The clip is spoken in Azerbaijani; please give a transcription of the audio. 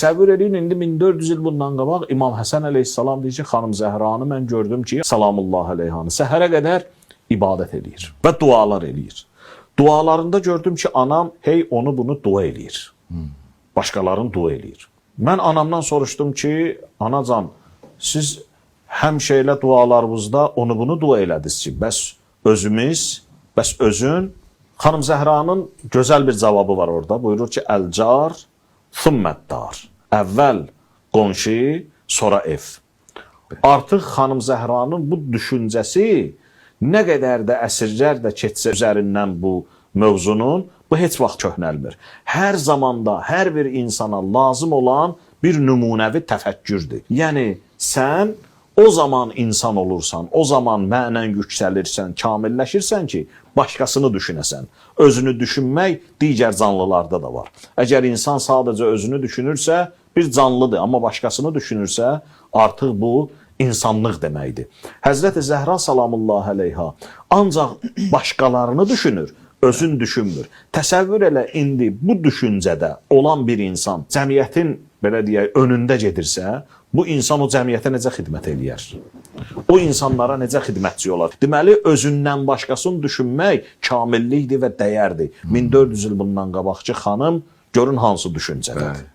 Təsəvvür edin, indi 1400 il bundan qabaq İmam Həsən əleyhissalam deyir ki, xanım Zəhranı mən gördüm ki, salamullah əleyhanı, səhərə qədər ibadət edir və dualar edir. Dualarında gördüm ki, anam hey onu bunu dua eləyir. Başqalarını dua eləyir. Mən anamdan soruşdum ki, anacan, siz həmişə elə dualarınızda onu bunu dua elədiniz ki, bəs özün, xanım Zəhranın gözəl bir cavabı var orada. Buyurur ki, əlcar, thumməddar. Əvvəl qonşu, sonra ev. Artıq xanım Zəhranın bu düşüncəsi nə qədər də əsrlər də keçsə üzərindən bu mövzunun, bu heç vaxt köhnəlmir. Hər zamanda, hər bir insana lazım olan bir nümunəvi təfəkkürdür. Yəni, sən o zaman insan olursan, o zaman mənən yüksəlirsən, kamilləşirsən ki, başqasını düşünəsən. Özünü düşünmək digər canlılarda da var. Əgər insan sadəcə özünü düşünürsə, bir canlıdır, amma başqasını düşünürsə, artıq bu insanlıq deməkdir. Həzrəti Zəhra salamullah əleyha ancaq başqalarını düşünür, özün düşünmür. Təsəvvür elə, indi bu düşüncədə olan bir insan cəmiyyətin, belə deyək, önündə gedirsə, bu insan o cəmiyyətə necə xidmət eləyər? O insanlara necə xidmətçi olar? Deməli, özündən başqasını düşünmək kamillikdir və dəyərdir. 1400 il bundan qabaqçı xanım görün hansı düşüncədədir.